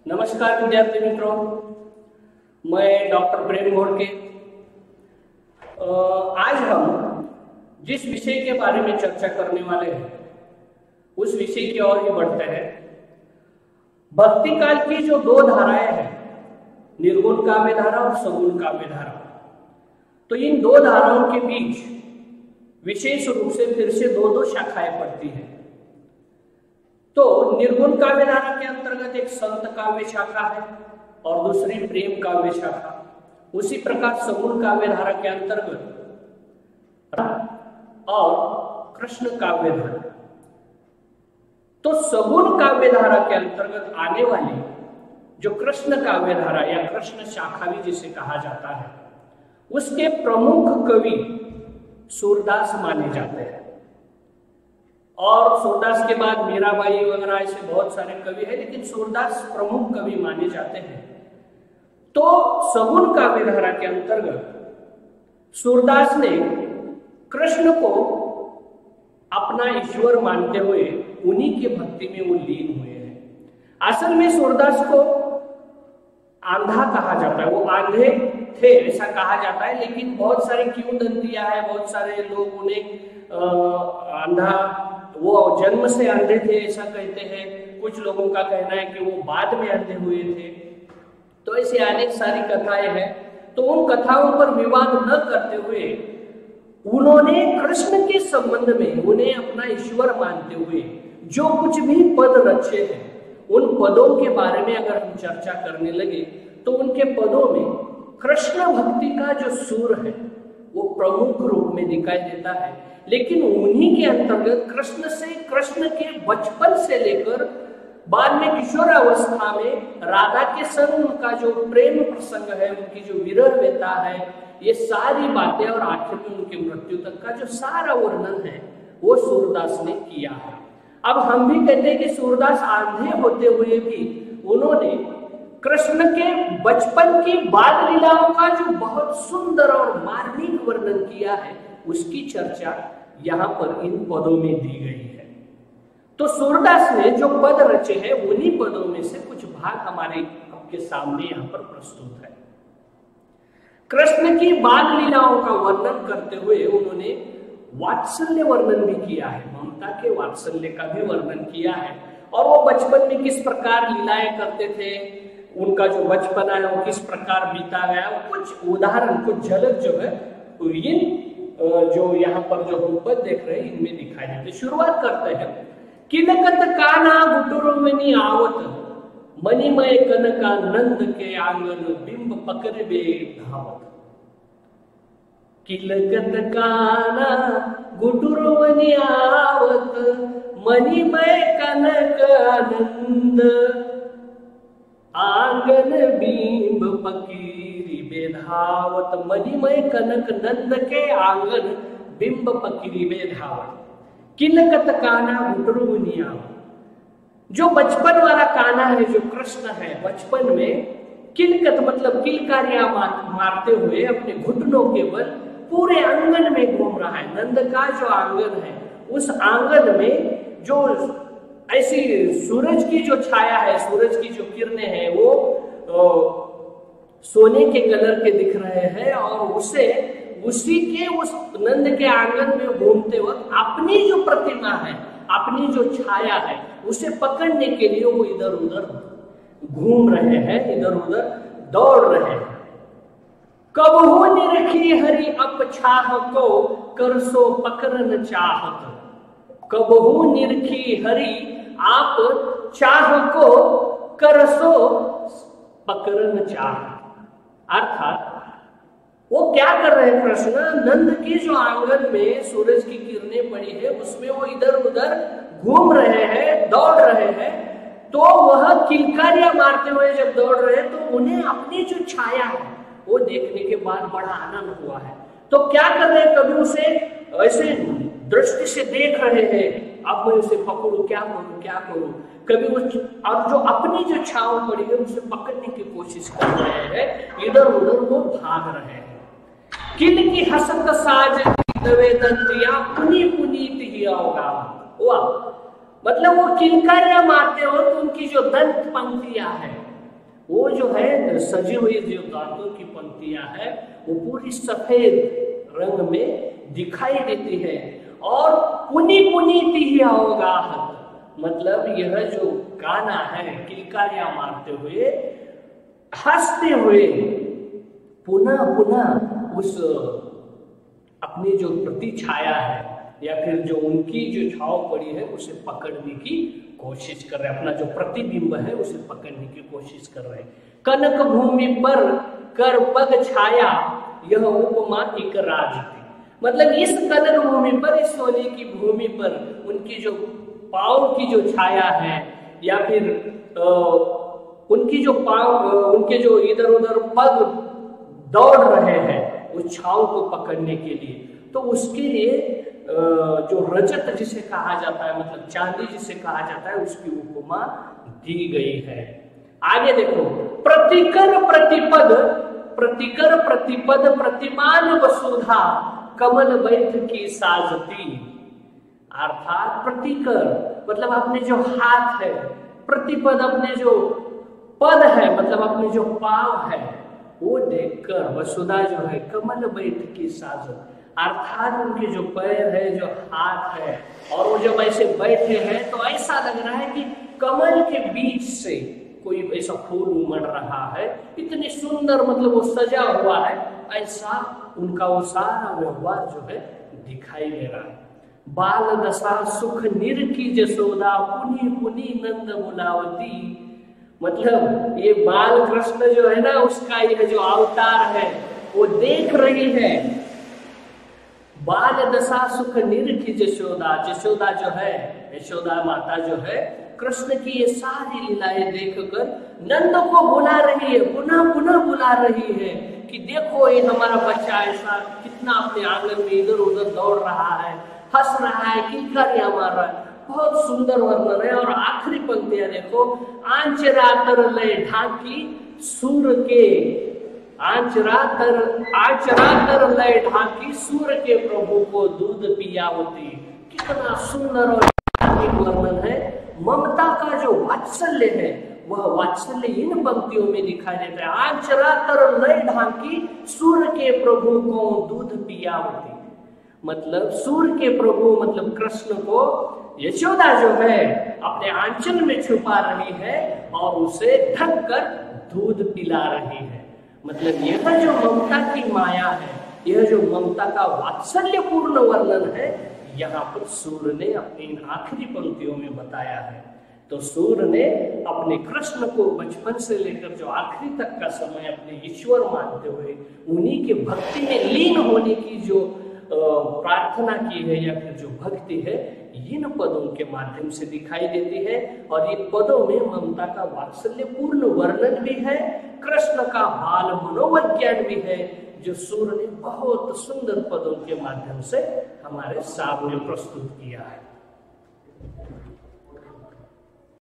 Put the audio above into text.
नमस्कार विद्यार्थी मित्रों, मैं डॉक्टर प्रेम घोड़के। आज हम जिस विषय के बारे में चर्चा करने वाले हैं उस विषय की ओर ही बढ़ते हैं। भक्ति काल की जो दो धाराएं हैं, निर्गुण काव्य धारा और सगुण काव्य धारा, तो इन दो धाराओं के बीच विशेष रूप से फिर से दो शाखाएं पड़ती हैं। तो निर्गुण काव्य धारा के अंतर्गत एक संत काव्य शाखा है और दूसरी प्रेम काव्य शाखा। उसी प्रकार सगुण काव्य धारा के अंतर्गत और कृष्ण काव्य धारा। तो सगुण काव्य धारा के अंतर्गत आने वाली जो कृष्ण काव्य धारा या कृष्ण शाखा भी जिसे कहा जाता है, उसके प्रमुख कवि सूरदास माने जाते हैं। और सूरदास के बाद मीराबाई वगैरह ऐसे बहुत सारे कवि हैं, लेकिन सूरदास प्रमुख कवि माने जाते हैं। तो सगुण काव्य धारा के अंतर्गत सूरदास ने कृष्ण को अपना ईश्वर मानते हुए उन्हीं के भक्ति में वो लीन हुए हैं। असल में सूरदास को आंधा कहा जाता है, वो आंधे थे ऐसा कहा जाता है, लेकिन बहुत सारी किंवदंतियां है, बहुत सारे लोग उन्हें आंधा, वो जन्म से अंधे थे ऐसा कहते हैं। कुछ लोगों का कहना है कि वो बाद में अंधे हुए थे। तो ऐसी अनेक सारी कथाएं हैं। तो उन कथाओं पर विवाद न करते हुए उन्होंने कृष्ण के संबंध में उन्हें अपना ईश्वर मानते हुए जो कुछ भी पद रचे हैं, उन पदों के बारे में अगर हम चर्चा करने लगे तो उनके पदों में कृष्ण भक्ति का जो सुर है वो प्रमुख रूप में दिखाई देता है। लेकिन उन्हीं के अंतर्गत कृष्ण के बचपन से लेकर बाद में किशोर अवस्था में राधा के संग उनका जो प्रेम प्रसंग है, उनकी जो विरह व्यथा है, ये सारी बातें और आखिर में उनकी मृत्यु तक का जो सारा वर्णन है वो सूरदास ने किया है। अब हम भी कहते हैं कि सूरदास आंधे होते हुए भी उन्होंने कृष्ण के बचपन की बाल लीलाओं का जो बहुत सुंदर और मार्मिक वर्णन किया है, उसकी चर्चा यहाँ पर इन पदों में दी गई है। तो सूरदास ने जो पद रचे हैं उन्हीं पदों में से कुछ भाग हमारे आपके सामने यहाँ पर प्रस्तुत है। कृष्ण की बाल लीलाओं का वर्णन करते हुए उन्होंने वात्सल्य वर्णन भी किया है, ममता के वात्सल्य का भी वर्णन किया है, और वो बचपन में किस प्रकार लीलाएं करते थे, उनका जो बचपन है वो किस प्रकार बीता गया, कुछ उदाहरण, कुछ झलक जो है तो इन जो यहाँ पर जो हम पद देख रहे हैं इनमें दिखाई देते। शुरुआत करते हैं। किलकत काना गुटुरमणि आवत, मणिमय कनका नंद के आंगन बिंब पकड़बे धावत। किलकत काना गुटुरमणि आवत, मणिमय कनक आनंद आंगन बिंब पकीरी बेधावत। मणिमय कनक नंद के आंगन बिंब पकीरी बेधावत। किलकत काना गुटुरमणि आवत, जो बचपन वाला काना है, जो कृष्ण है, बचपन में किलकत मतलब किलकारियां मारते हुए अपने घुटनों के बल पूरे आंगन में घूम रहा है। नंद का जो आंगन है, उस आंगन में जो ऐसी सूरज की जो छाया है, सूरज की जो किरणें हैं, वो सोने के कलर के दिख रहे हैं, और उसी के उस नंद के आंगन में घूमते वक्त अपनी जो प्रतिमा है, अपनी जो छाया है, उसे पकड़ने के लिए वो इधर उधर घूम रहे हैं, इधर उधर दौड़ रहे हैं। कबहू निरखी हरि अप छाह को, करसो पकड़न चाहत। कबहू निरखी हरि आप चाह को, करसो पकड़न चाहत। अर्थात वो क्या कर रहे हैं, कृष्ण नंद के जो आंगन में सूरज की किरणें पड़ी है उसमें वो इधर उधर घूम रहे हैं, दौड़ रहे हैं। तो वह किलकारियां मारते हुए जब दौड़ रहे हैं तो उन्हें अपनी जो छाया है वो देखने के बाद बड़ा आनंद हुआ है। तो क्या कर रहे हैं, कभी उसे ऐसे दृष्टि से देख रहे हैं, अब मैं उसे पकड़ू, क्या करूं क्या करूं, कभी वो और जो अपनी जो छाव पड़ी है उसे पकड़ने की कोशिश कर रहे हैं, इधर उधर वो भाग रहे हैं। किल की हसत साज दवे दंतिया पुनी पुनीत ही होगा। वाह, मतलब वो किलकारियां मारते हो तो उनकी जो दंत पंक्तियां है वो जो है सजी हुई जो दांतों की पंक्तियां है वो पूरी सफेद रंग में दिखाई देती है। और पुनी पुनीति ही अवगाहत, मतलब यह जो गाना है किलकारियां मारते हुए हंसते हुए पुनः पुनः उस अपनी जो प्रतिछाया है या फिर जो उनकी जो छाव पड़ी है उसे पकड़ने की कोशिश कर रहे हैं, अपना जो प्रतिबिंब है उसे पकड़ने की कोशिश कर रहे हैं। कनक भूमि पर कर पग छाया यह उपमा एक राज थी, मतलब इस कनक भूमि पर, इस सोने की भूमि पर उनकी जो पाँव की जो छाया है या फिर उनकी जो पाँव, उनके जो इधर उधर पग दौड़ रहे हैं उस छाव को पकड़ने के लिए, तो उसके लिए जो रजत जिसे कहा जाता है, मतलब चांदी जिसे कहा जाता है, उसकी उपमा दी गई है। आगे देखो, प्रतिकर प्रतिपद, प्रतिकर प्रतिपद प्रतिमान वसुधा कमल बैठ की साजती, अर्थात प्रतिकर मतलब अपने जो हाथ है, प्रतिपद अपने जो पद है मतलब अपने जो पांव है, वो देखकर वसुधा जो है कमल बैठ की साजत, अर्थात उनके जो पैर है, जो हाथ है, और वो जब ऐसे बैठे हैं तो ऐसा लग रहा है कि कमल के बीच से कोई ऐसा फूल उमड़ रहा है, इतनी सुंदर, मतलब वो सजा हुआ है, ऐसा उनका वो सारा व्यवहार जो है दिखाई दे रहा है। बाल दशा सुख निर की जसोदा पुनी पुनी नंद मुलावती, मतलब ये बाल कृष्ण जो है ना, उसका यह जो अवतार है वो देख रही है। बाल दशा सुख निर की जशोदा, जशोदा जो है, यशोदा माता जो है, कृष्ण की ये सारी लीलाएं देखकर नंद को बुला रही है, पुनः पुनः बुला रही है कि देखो ये हमारा बच्चा ऐसा कितना अपने आंगन में इधर उधर दौड़ रहा है, हंस रहा है, किलकारियां मार रहा है। बहुत सुंदर वर्णन है। और आखिरी पंक्तियां देखो, आंचरातर लय ढाकी सूर के, आचरातर लय ढाकी सूर के प्रभु को दूध पियावती, कितना सुंदर और वर्णन है। ममता का जो वात्सल्य है वह वात्सल्य इन पंक्तियों में दिखाई देता है। आचरातर लय ढाकी सूर के प्रभु को दूध पियावती, मतलब सूर के प्रभु मतलब कृष्ण को यशोदा जो है अपने आंचल में छुपा रही है और उसे ढक कर दूध पिला रही है। मतलब यह जो ममता की माया है, यह जो ममता का वात्सल्यपूर्ण वर्णन है, यहाँ पर सूर्य ने अपनी इन आखिरी पंक्तियों में बताया है। तो सूर्य ने अपने कृष्ण को बचपन से लेकर जो आखिरी तक का समय अपने ईश्वर मानते हुए उन्हीं के भक्ति में लीन होने की जो प्रार्थना की है या फिर जो भक्ति है, इन पदों के माध्यम से दिखाई देती है। और इन पदों में ममता का वात्सल्यपूर्ण वर्णन भी है, कृष्ण का बाल मनोविज्ञान भी है, जो सूर्य ने बहुत सुंदर पदों के माध्यम से हमारे सामने प्रस्तुत किया है।